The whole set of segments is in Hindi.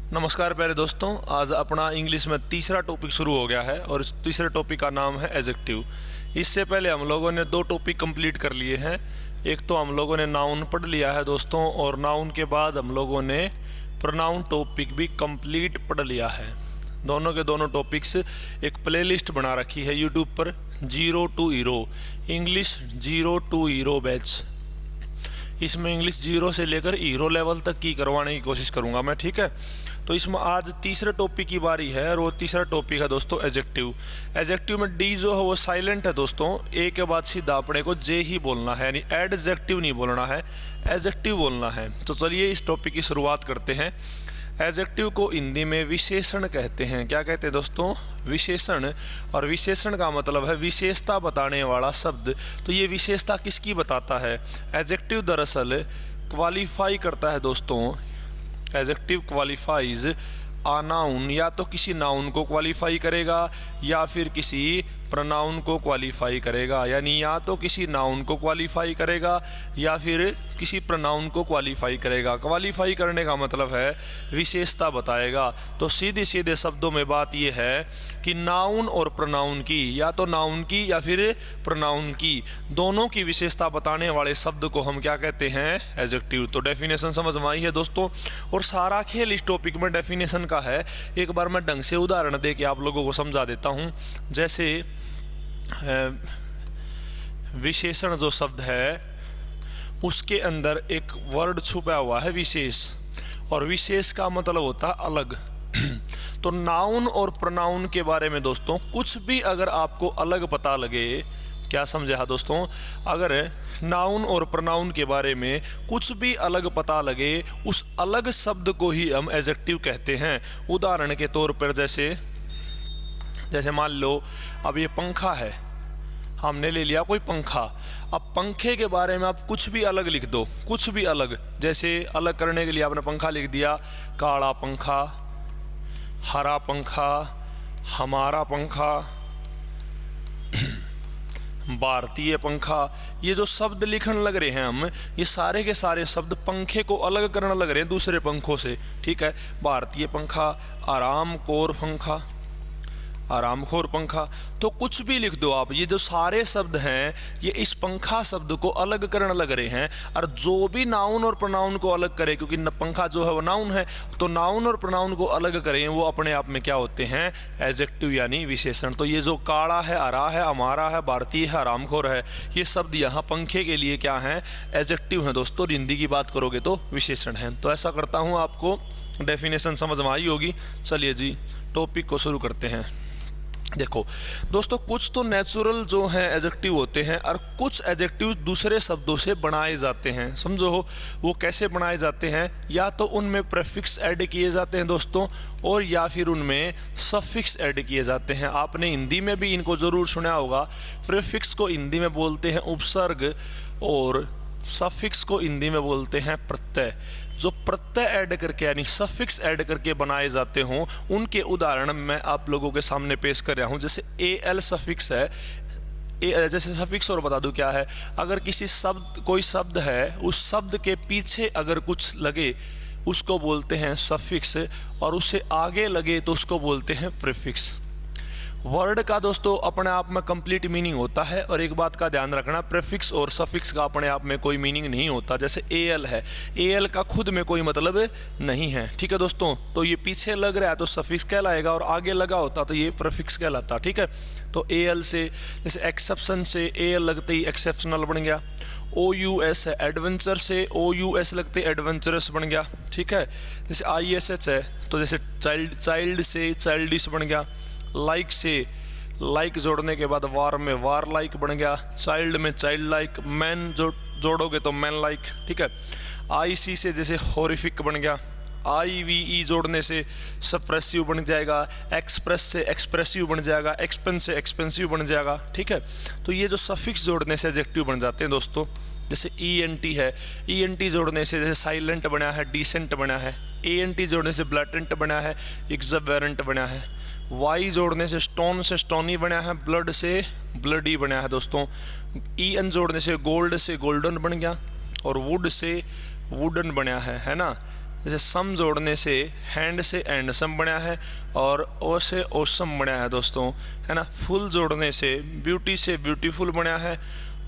नमस्कार प्यारे दोस्तों, आज अपना इंग्लिश में तीसरा टॉपिक शुरू हो गया है और इस तीसरे टॉपिक का नाम है एडजेक्टिव। इससे पहले हम लोगों ने दो टॉपिक कंप्लीट कर लिए हैं। एक तो हम लोगों ने नाउन पढ़ लिया है दोस्तों, और नाउन के बाद हम लोगों ने प्रोनाउन टॉपिक भी कंप्लीट पढ़ लिया है। दोनों के दोनों टॉपिक्स एक प्लेलिस्ट बना रखी है यूट्यूब पर, zero to hero English zero to hero batch. इसमें इंग्लिश जीरो से लेकर हीरो लेवल तक की करवाने की कोशिश करूंगा मैं, ठीक है। तो इसमें आज तीसरे टॉपिक की बारी है और वो तीसरा टॉपिक है दोस्तों एडजेक्टिव। एडजेक्टिव में डी जो है वो साइलेंट है दोस्तों, ए के बाद सीधा अपने को जे ही बोलना है, यानी एडजेक्टिव नहीं बोलना है, एडजेक्टिव बोलना है। तो चलिए इस टॉपिक की शुरुआत करते हैं। एडजेक्टिव को हिंदी में विशेषण कहते हैं। क्या कहते हैं दोस्तों? विशेषण। और विशेषण का मतलब है विशेषता बताने वाला शब्द। तो ये विशेषता किसकी बताता है? एडजेक्टिव दरअसल क्वालिफाई करता है दोस्तों। एडजेक्टिव क्वालिफाइज आ नाउन, या तो किसी नाउन को क्वालिफाई करेगा या फिर किसी प्रोनाउन को क्वालिफाई करेगा, यानी या तो किसी नाउन को क्वालिफाई करेगा या फिर किसी प्रोनाउन को क्वालिफाई करेगा। क्वालिफाई करने का मतलब है विशेषता बताएगा। तो सीधे सीधे शब्दों में बात यह है कि नाउन और प्रोनाउन की, या तो नाउन की या फिर प्रोनाउन की, दोनों की विशेषता बताने वाले शब्द को हम क्या कहते हैं? एडजेक्टिव। तो डेफिनेशन समझ में आई है दोस्तों, और सारा खेल इस टॉपिक में डेफिनेशन का है। एक बार मैं ढंग से उदाहरण दे के आप लोगों को समझा देता हूँ। जैसे विशेषण जो शब्द है उसके अंदर एक वर्ड छुपा हुआ है विशेष, और विशेष का मतलब होता है अलग। तो नाउन और प्रोनाउन के बारे में दोस्तों कुछ भी अगर आपको अलग पता लगे, क्या समझे हाँ दोस्तों? अगर नाउन और प्रोनाउन के बारे में कुछ भी अलग पता लगे, उस अलग शब्द को ही हम एडजेक्टिव कहते हैं। उदाहरण के तौर पर जैसे मान लो अब ये पंखा है, हमने ले लिया कोई पंखा। अब पंखे के बारे में आप कुछ भी अलग लिख दो, कुछ भी अलग। जैसे अलग करने के लिए आपने पंखा लिख दिया काला पंखा, हरा पंखा, हमारा पंखा, भारतीय पंखा। ये जो शब्द लिखने लग रहे हैं हम, ये सारे के सारे शब्द पंखे को अलग करने लग रहे हैं दूसरे पंखों से, ठीक है। भारतीय पंखा, आरामखोर पंखा, तो कुछ भी लिख दो आप। ये जो सारे शब्द हैं ये इस पंखा शब्द को अलग करने लग रहे हैं। और जो भी नाउन और प्रोनाउन को अलग करे, क्योंकि पंखा जो है वो नाउन है, तो नाउन और प्रोनाउन को अलग करें, वो अपने आप में क्या होते हैं? एडजेक्टिव यानी विशेषण। तो ये जो काला है, हरा है, हमारा है, भारतीय है, आरामखोर है, ये शब्द यहाँ पंखे के लिए क्या है? एडजेक्टिव हैं दोस्तों। हिंदी की बात करोगे तो विशेषण है। तो ऐसा करता हूँ, आपको डेफिनेशन समझ में आई होगी। चलिए जी टॉपिक को शुरू करते हैं। देखो दोस्तों, कुछ तो नेचुरल जो हैं एडजेक्टिव होते हैं, और कुछ एडजेक्टिव दूसरे शब्दों से बनाए जाते हैं। समझो हो वो कैसे बनाए जाते हैं? या तो उनमें प्रीफिक्स ऐड किए जाते हैं दोस्तों, और या फिर उनमें सफिक्स ऐड किए जाते हैं। आपने हिंदी में भी इनको ज़रूर सुना होगा। प्रीफिक्स को हिंदी में बोलते हैं उपसर्ग, और सफिक्स को हिंदी में बोलते हैं प्रत्यय। जो प्रत्यय ऐड करके यानी सफिक्स ऐड करके बनाए जाते हों, उनके उदाहरण मैं आप लोगों के सामने पेश कर रहा हूं। जैसे एल सफिक्स है, जैसे सफिक्स और बता दूं क्या है। अगर कोई शब्द है, उस शब्द के पीछे अगर कुछ लगे उसको बोलते हैं सफिक्स, और उससे आगे लगे तो उसको बोलते हैं प्रीफिक्स। वर्ड का दोस्तों अपने आप में कंप्लीट मीनिंग होता है, और एक बात का ध्यान रखना, प्रीफिक्स और सफिक्स का अपने आप में कोई मीनिंग नहीं होता। जैसे एल है, एल का खुद में कोई मतलब नहीं है, ठीक है दोस्तों। तो ये पीछे लग रहा है तो सफिक्स कहलाएगा, और आगे लगा होता तो ये प्रीफिक्स कहलाता, ठीक है। तो एल से, जैसे एक्सेप्शन से एल लगते ही एक्सेप्शनल बन गया। OUS है, एडवेंचर से OUS लगते एडवेंचरस बन गया, ठीक है। जैसे ISH है, तो जैसे चाइल्ड से चाइल्डिश बन गया। लाइक से लाइक जोड़ने के बाद वार में वार लाइक बन गया। चाइल्ड में चाइल्ड लाइक, मैन जोड़ोगे तो मैन लाइक, ठीक है। IC से जैसे हॉरिफिक बन गया। IVE जोड़ने से सप्रेसिव बन जाएगा। एक्सप्रेस से एक्सप्रेसिव बन जाएगा। एक्सपेंस से एक्सपेंसिव बन जाएगा, ठीक है। तो ये जो सफिक्स जोड़ने से एडजेक्टिव बन जाते हैं दोस्तों। जैसे ENT है, ENT जोड़ने से जैसे साइलेंट बना है, डिसेंट बना है। ANT जोड़ने से ब्लैटेंट बना है, एक्सबेरेंट बना है। Y जोड़ने से स्टोनी बना है, ब्लड से ब्लडी बना है दोस्तों। EN जोड़ने से गोल्ड से गोल्डन बन गया, और वुड से वुडन बना है ना। जैसे सम जोड़ने से हैंड से एंड सम बनया है और ओ से ओसम बनया है दोस्तों, है ना। फुल जोड़ने से ब्यूटी से ब्यूटीफुल बनया है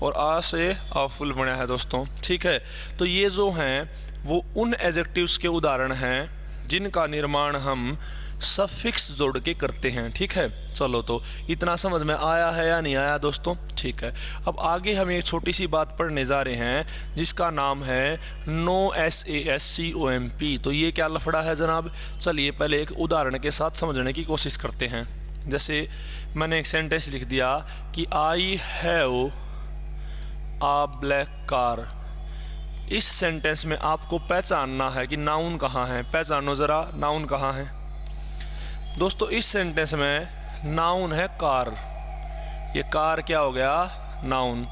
और आ से आफुल बनया है दोस्तों, ठीक है। तो ये जो हैं वो उन एडजेक्टिव्स के उदाहरण हैं जिनका निर्माण हम सफिक्स जोड़ के करते हैं, ठीक है। चलो तो इतना समझ में आया है या नहीं आया दोस्तों, ठीक है। अब आगे हम एक छोटी सी बात पढ़ने जा रहे हैं जिसका नाम है नो SASCOMP। तो ये क्या लफड़ा है जनाब, चलिए पहले एक उदाहरण के साथ समझने की कोशिश करते हैं। जैसे मैंने एक सेंटेंस लिख दिया कि I have a black car. इस सेंटेंस में आपको पहचानना है कि नाउन कहाँ है, पहचानो ज़रा नाउन कहाँ है दोस्तों। इस सेंटेंस में नाउन है कार, ये कार क्या हो गया, नाउन।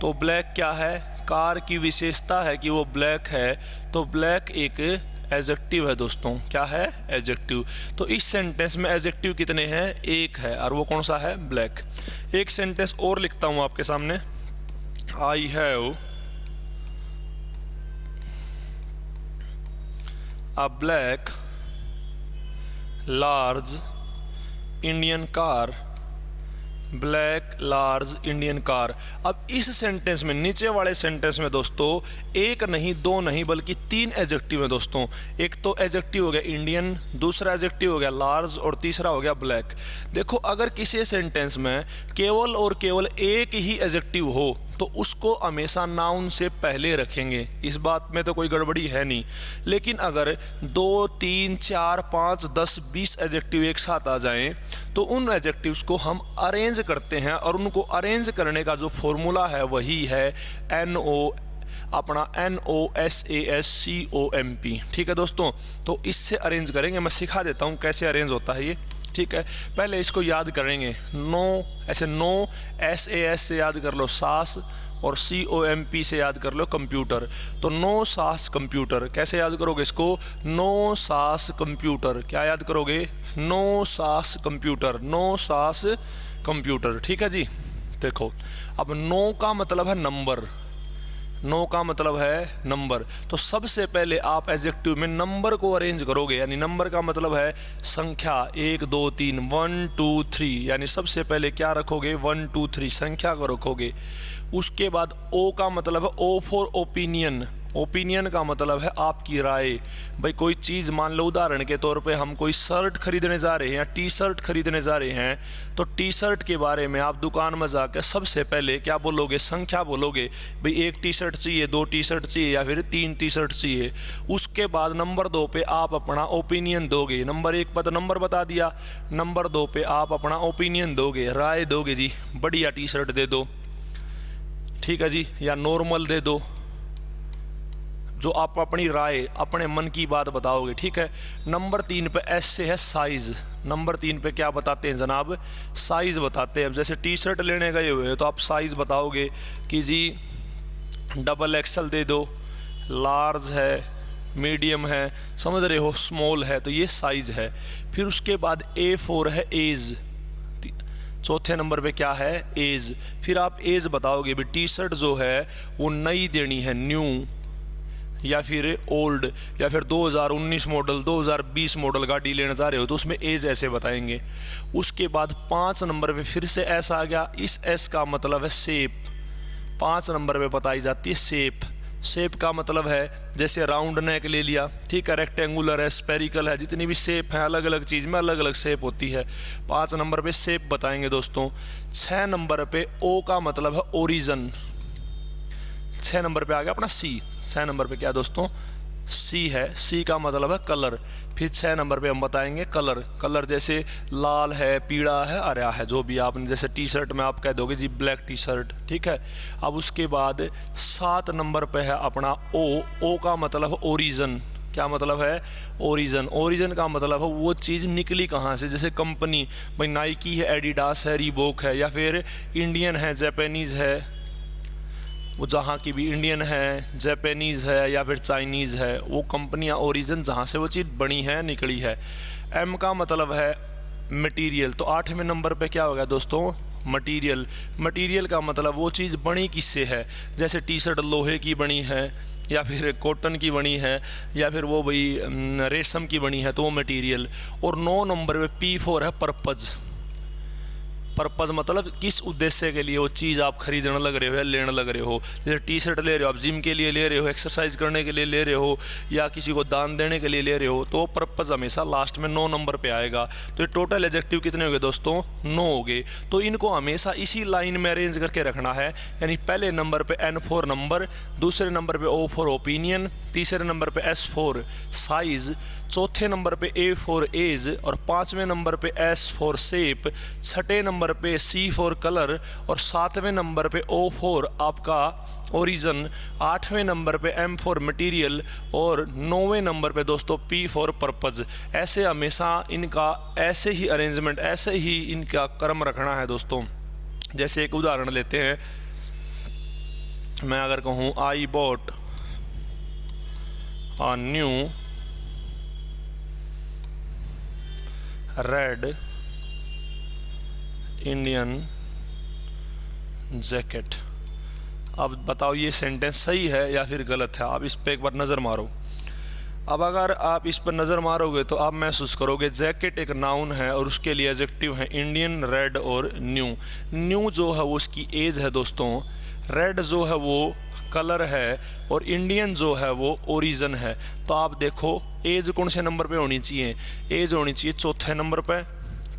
तो ब्लैक क्या है, कार की विशेषता है कि वो ब्लैक है, तो ब्लैक एक एडजेक्टिव है दोस्तों, क्या है, एडजेक्टिव। तो इस सेंटेंस में एडजेक्टिव कितने हैं, एक है, और वो कौन सा है, ब्लैक। एक सेंटेंस और लिखता हूँ आपके सामने, I have a black large Indian car, black large Indian car. अब इस सेंटेंस में, नीचे वाले सेंटेंस में दोस्तों एक नहीं दो नहीं बल्कि 3 एडजेक्टिव है दोस्तों। एक तो एडजेक्टिव हो गया इंडियन, दूसरा एडजेक्टिव हो गया लार्ज और तीसरा हो गया ब्लैक। देखो अगर किसी सेंटेंस में केवल और केवल एक ही एडजेक्टिव हो तो उसको हमेशा नाउन से पहले रखेंगे, इस बात में तो कोई गड़बड़ी है नहीं। लेकिन अगर 2, 3, 4, 5, 10, 20 एडजेक्टिव एक साथ आ जाएं तो उन एडजेक्टिव्स को हम अरेंज करते हैं, और उनको अरेंज करने का जो फॉर्मूला है वही है NOSASCOMP, ठीक है दोस्तों। तो इससे अरेंज करेंगे, मैं सिखा देता हूँ कैसे अरेंज होता है ये, ठीक है। पहले इसको याद करेंगे, नो ऐसे नो SAS से याद कर लो सास, और COMP से याद कर लो कंप्यूटर। तो नो सास कंप्यूटर, कैसे याद करोगे इसको, नो सास कंप्यूटर, क्या याद करोगे, नो सास कंप्यूटर, नो सास कंप्यूटर, ठीक है जी। देखो अब नो का मतलब है नंबर, नो का मतलब है नंबर। तो सबसे पहले आप एडजेक्टिव में नंबर को अरेंज करोगे, यानी नंबर का मतलब है संख्या, 1 2 3 1 2 3, यानी सबसे पहले क्या रखोगे, 1 2 3 संख्या को रखोगे। उसके बाद ओ का मतलब है O फॉर ओपिनियन, ओपिनियन का मतलब है आपकी राय। भाई कोई चीज़, मान लो उदाहरण के तौर पे हम कोई शर्ट खरीदने जा रहे हैं या टी शर्ट खरीदने जा रहे हैं, तो टी शर्ट के बारे में आप दुकान में जाकर सबसे पहले क्या बोलोगे, संख्या बोलोगे। भाई 1 टी शर्ट चाहिए, 2 टी शर्ट चाहिए या फिर 3 टी शर्ट चाहिए। उसके बाद नंबर 2 पे आप अपना ओपिनियन दोगे। नंबर 1 पर तो नंबर बता दिया, नंबर 2 पे आप अपना ओपिनियन दोगे, राय दोगे जी, बढ़िया टी शर्ट दे दो, ठीक है जी, या नॉर्मल दे दो, जो आप अपनी राय, अपने मन की बात बताओगे, ठीक है। नंबर 3 पे S से है साइज़। नंबर 3 पे क्या बताते हैं जनाब, साइज़ बताते हैं। जैसे टी शर्ट लेने गए हुए तो आप साइज़ बताओगे कि जी XXL दे दो, लार्ज है, मीडियम है, समझ रहे हो, स्मॉल है, तो ये साइज़ है। फिर उसके बाद A4 है एज, चौथे नंबर पे क्या है, एज। फिर आप एज बताओगे, भी टी शर्ट जो है वो नई देनी है, न्यू, या फिर ओल्ड, या फिर 2019 मॉडल, 2020 मॉडल गाड़ी लेने जा रहे हो तो उसमें एज ऐसे बताएंगे। उसके बाद 5 नंबर पे फिर से एस आ गया, इस एस का मतलब है शेप। 5 नंबर पे बताई जाती है शेप। शेप का मतलब है जैसे राउंड नेक ले लिया, ठीक है, रेक्टेंगुलर है, स्पेरिकल है, जितनी भी शेप है अलग अलग चीज़ में अलग अलग शेप होती है। 5 नंबर पे शेप बताएंगे दोस्तों। 6 नंबर पे ओ का मतलब है ओरिजन। 6 नंबर पे आ गया अपना सी। 6 नंबर पे क्या दोस्तों, सी है, सी का मतलब है कलर। फिर 6 नंबर पे हम बताएंगे कलर। कलर जैसे लाल है, पीला है, हरा है, जो भी आपने, जैसे टी शर्ट में आप कह दोगे जी ब्लैक टी शर्ट, ठीक है। अब उसके बाद 7 नंबर पे है अपना ओ। ओ का मतलब है ओरिजन। क्या मतलब है, ओरिजन। ओरिजन का मतलब है वो चीज़ निकली कहाँ से, जैसे कंपनी, भाई नाइकी है, एडिडास है, रीबॉक है, या फिर इंडियन है, जापानीज़ है, वो जहाँ की भी इंडियन है, जापानीज़ है या फिर चाइनीज़ है, वो कंपनियाँ ओरिजिन जहाँ से वो चीज़ बनी है, निकली है। एम का मतलब है मटेरियल। तो 8वें नंबर पे क्या हो गया दोस्तों, मटेरियल। मटेरियल का मतलब वो चीज़ बनी किससे है, जैसे टी शर्ट लोहे की बनी है, या फिर कॉटन की बनी है, या फिर वो भाई रेशम की बनी है तो वो मटेरियल। और 9 नंबर पे P4 है पर्पज़। पर्पज़ मतलब किस उद्देश्य के लिए वो चीज़ आप खरीदने लग रहे हो या लेने लग रहे हो। जैसे टी शर्ट ले रहे हो आप, जिम के लिए ले रहे हो, एक्सरसाइज करने के लिए ले रहे हो, या किसी को दान देने के लिए ले रहे हो, तो पर्पज़ हमेशा लास्ट में 9 नंबर पे आएगा। तो ये टोटल एडजेक्टिव कितने हो गए दोस्तों? 9 हो गए। तो इनको हमेशा इसी लाइन में अरेंज करके रखना है, यानी पहले नंबर पे N फॉर नंबर, दूसरे नंबर पे O फॉर ओपिनियन, तीसरे नंबर पे S फॉर साइज़, चौथे नंबर पे A फॉर एज, और पाँचवें नंबर पे S फॉर शेप, छठे नंबर पे C फॉर कलर, और सातवें नंबर पे O फॉर आपका ओरिजिन, आठवें नंबर पे M फॉर मटेरियल, और 9वें नंबर पे दोस्तों P फॉर पर्पज़। ऐसे हमेशा इनका ऐसे ही अरेंजमेंट, ऐसे ही इनका क्रम रखना है दोस्तों। जैसे एक उदाहरण लेते हैं, मैं अगर कहूँ I bought a new red Indian jacket. अब बताओ ये सेंटेंस सही है या फिर गलत है? आप इस पर एक बार नज़र मारो। अब अगर आप इस पर नज़र मारोगे तो आप महसूस करोगे जैकेट एक नाउन है और उसके लिए एडजेक्टिव है इंडियन, रेड और न्यू। न्यू जो है वो उसकी एज है दोस्तों, रेड जो है वो कलर है, और इंडियन जो है वो ओरिजिन है। तो आप देखो एज कौन से नंबर पे होनी चाहिए? एज होनी चाहिए चौथे नंबर पे,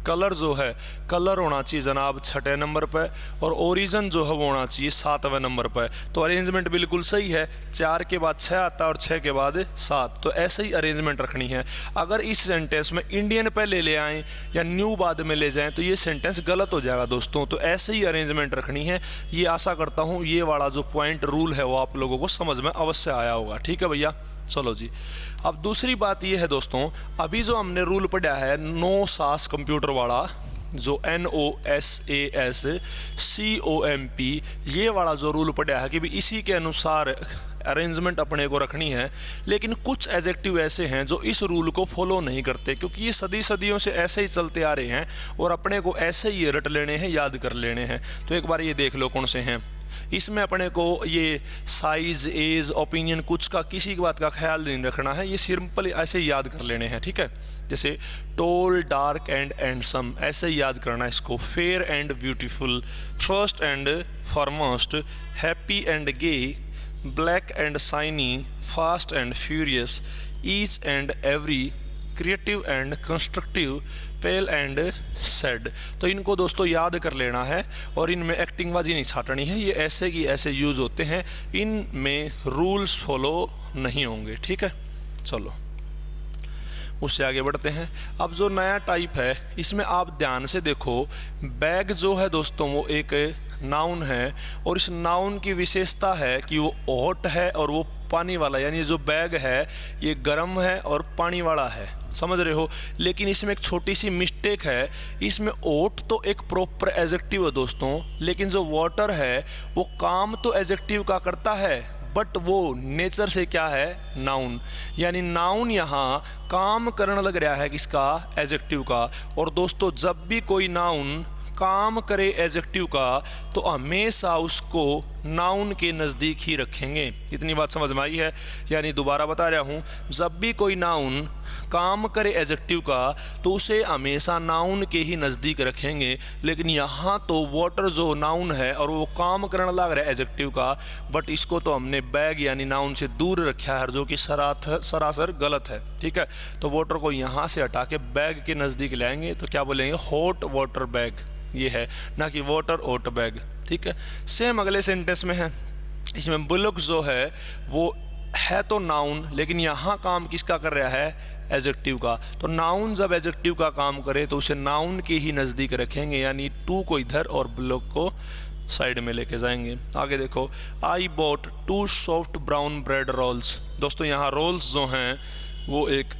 कलर जो है कलर होना चाहिए जनाब छठे नंबर पे, और ओरिजिन जो है वो होना चाहिए 7वें नंबर पे। तो अरेंजमेंट बिल्कुल सही है, 4 के बाद 6 आता है और 6 के बाद 7। तो ऐसे ही अरेंजमेंट रखनी है। अगर इस सेंटेंस में इंडियन पहले ले आएँ या न्यू बाद में ले जाएँ तो ये सेंटेंस गलत हो जाएगा दोस्तों। तो ऐसे ही अरेंजमेंट रखनी है। ये आशा करता हूँ ये वाला जो पॉइंट रूल है वो आप लोगों को समझ में अवश्य आया होगा। ठीक है भैया, चलो जी। अब दूसरी बात ये है दोस्तों, अभी जो हमने रूल पढ़ा है नो सास कंप्यूटर वाला, जो NOSASCOMP, ये वाला जो रूल पढ़ा है कि भी इसी के अनुसार अरेंजमेंट अपने को रखनी है। लेकिन कुछ एडजेक्टिव ऐसे हैं जो इस रूल को फॉलो नहीं करते, क्योंकि ये सदियों से ऐसे ही चलते आ रहे हैं और अपने को ऐसे ही रट लेने हैं, याद कर लेने हैं। तो एक बार ये देख लो कौन से हैं। इसमें अपने को ये साइज, एज, ओपिनियन कुछ का किसी की बात का ख्याल नहीं रखना है, ये सिंपल ऐसे ही याद कर लेने हैं। ठीक है, जैसे टोल, डार्क एंड हैंडसम, ऐसे ही याद करना है इसको। Fair and beautiful, first and foremost, happy and gay, black and shiny, fast and furious, each and every, creative and constructive, pale and sad. तो इनको दोस्तों याद कर लेना है और इनमें एक्टिंगबाजी नहीं छाटनी है। ये ऐसे की ऐसे यूज़ होते हैं, इनमें रूल्स फॉलो नहीं होंगे। ठीक है, चलो उससे आगे बढ़ते हैं। अब जो नया टाइप है इसमें आप ध्यान से देखो, बैग जो है दोस्तों वो एक नाउन है, और इस नाउन की विशेषता है कि वो हॉट है और वो पानी वाला, यानी जो बैग है ये गर्म है और पानी वाला है, समझ रहे हो। लेकिन इसमें एक छोटी सी मिस्टेक है, इसमें ओट तो एक प्रॉपर एडजेक्टिव है दोस्तों, लेकिन जो वाटर है वो काम तो एडजेक्टिव का करता है, बट वो नेचर से क्या है, नाउन। यानी नाउन यहाँ काम करने लग रहा है किसका, एडजेक्टिव का। और दोस्तों जब भी कोई नाउन काम करे एडजेक्टिव का तो हमेशा उसको नाउन के नज़दीक ही रखेंगे। इतनी बात समझ में आई है? यानी दोबारा बता रहा हूँ, जब भी कोई नाउन काम करे एडजेक्टिव का तो उसे हमेशा नाउन के ही नज़दीक रखेंगे। लेकिन यहाँ तो वाटर जो नाउन है और वो काम करने लग रहा है एडजेक्टिव का, बट इसको तो हमने बैग यानी नाउन से दूर रखा है, जो कि सरासर गलत है। ठीक है, तो वाटर को यहाँ से हटा के बैग के नज़दीक लाएंगे तो क्या बोलेंगे, हॉट वाटर बैग, ये है, ना कि वाटर हॉट बैग। ठीक है, सेम अगले सेंटेंस में है। इसमें बुलक जो है वो है तो नाउन, लेकिन यहाँ काम किसका कर रहा है, एडजेक्टिव का। तो नाउन जब एडजेक्टिव का काम करे तो उसे नाउन के ही नज़दीक रखेंगे, यानी टू को इधर और बुलक को साइड में लेके जाएंगे। आगे देखो, I bought 2 soft brown bread rolls. दोस्तों यहाँ रोल्स जो हैं वो एक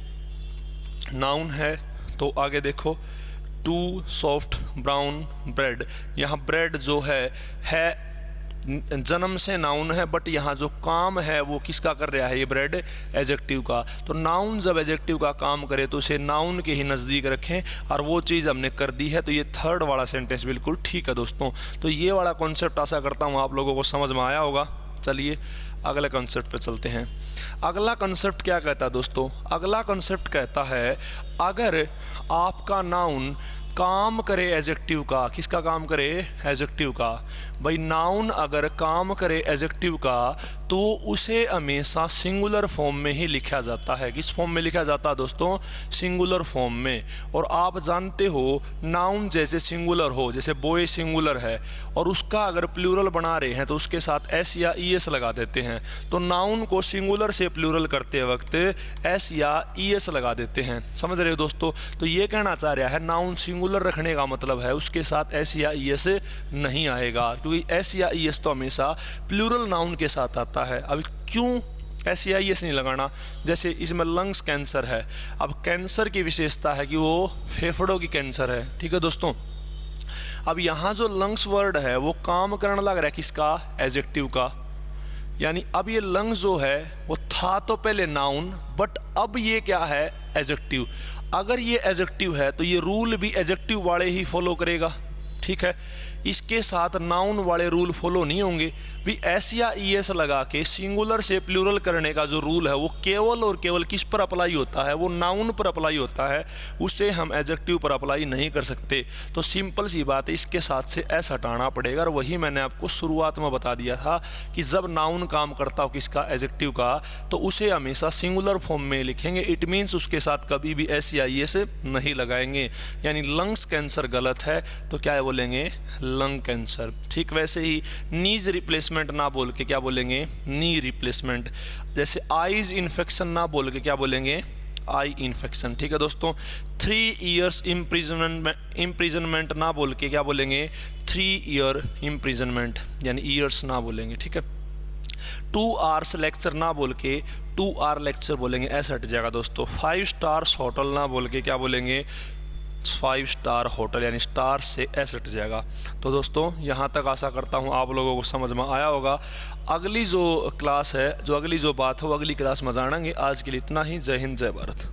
नाउन है। तो आगे देखो, 2 सॉफ्ट ब्राउन ब्रेड, यहाँ ब्रेड जो है जन्म से नाउन है, बट यहाँ जो काम है वो किसका कर रहा है, ये ब्रेड एडजेक्टिव का। तो नाउन जब एडजेक्टिव का काम करे तो उसे नाउन के ही नज़दीक रखें, और वो चीज़ हमने कर दी है। तो ये थर्ड वाला सेंटेंस बिल्कुल ठीक है दोस्तों। तो ये वाला कॉन्सेप्ट आशा करता हूँ आप लोगों को समझ में आया होगा। चलिए अगले कॉन्सेप्ट पे चलते हैं। अगला कॉन्सेप्ट क्या कहता है दोस्तों? अगला कॉन्सेप्ट कहता है अगर आपका नाउन काम करे एडजेक्टिव का, किसका काम करे? एडजेक्टिव का। भाई नाउन अगर काम करे एडजेक्टिव का तो उसे हमेशा सिंगुलर फॉर्म में ही लिखा जाता है। किस फॉर्म में लिखा जाता है दोस्तों? सिंगुलर फॉर्म में। और आप जानते हो नाउन जैसे सिंगुलर हो, जैसे बॉय सिंगुलर है और उसका अगर प्लूरल बना रहे हैं तो उसके साथ एस या ई एस लगा देते हैं। तो नाउन को सिंगुलर से प्लूरल करते वक्त एस या ई एस लगा देते हैं। समझ रहे हो दोस्तों? तो ये कहना चाह रहा है नाउन सिंगुलर रखने का मतलब है उसके साथ एस या ई एस नहीं आएगा, क्योंकि एस या ई एस तो हमेशा प्लूरल नाउन के साथ आता है। अब क्यों एस या ई एस नहीं लगाना? जैसे इसमें लंग्स कैंसर है। अब कैंसर की विशेषता है कि वो फेफड़ों की कैंसर है। ठीक है दोस्तों। अब यहाँ जो लंग्स वर्ड है वो काम करने लग रहा है किसका? एडजेक्टिव का। यानी अब ये लंग्स जो है वो था तो पहले नाउन, बट अब ये क्या है? एडजेक्टिव। अगर ये एडजेक्टिव है तो ये रूल भी एडजेक्टिव वाले ही फॉलो करेगा। ठीक है, इसके साथ नाउन वाले रूल फॉलो नहीं होंगे। भी एस या ई एस लगा के सिंगुलर से प्लूरल करने का जो रूल है वो केवल और केवल किस पर अप्लाई होता है? वो नाउन पर अप्लाई होता है, उससे हम एडजेक्टिव पर अप्लाई नहीं कर सकते। तो सिंपल सी बात है, इसके साथ से एस हटाना पड़ेगा। और वही मैंने आपको शुरुआत में बता दिया था कि जब नाउन काम करता हो किसका? एडजेक्टिव का, तो उसे हमेशा सिंगुलर फॉर्म में लिखेंगे। इट मीन्स उसके साथ कभी भी एस या ई एस नहीं लगाएंगे। यानी लंग्स कैंसर गलत है तो क्या बोलेंगे? Lung cancer. ठीक वैसे ही नीज रिप्लेसमेंट ना बोल के क्या बोलेंगे? Knee replacement. जैसे आईज इन्फेक्शन ना बोल के क्या बोलेंगे? Eye infection. ठीक है दोस्तों। 3 years इम्प्रिजनमेंट ना बोल के क्या बोलेंगे? 3 year इम्प्रिजनमेंट, यानी ईयर्स ना बोलेंगे। ठीक है। 2 hours लेक्चर ना बोल के 2 hour लेक्चर बोलेंगे, ऐसा हट जाएगा दोस्तों। 5 stars होटल ना बोल के क्या बोलेंगे? 5 star होटल, यानी स्टार से ऐसे हट जाएगा। तो दोस्तों यहाँ तक आशा करता हूँ आप लोगों को समझ में आया होगा। अगली जो क्लास है, जो अगली जो बात है वो अगली क्लास में जानेंगे। आज के लिए इतना ही। जय हिंद, जय भारत।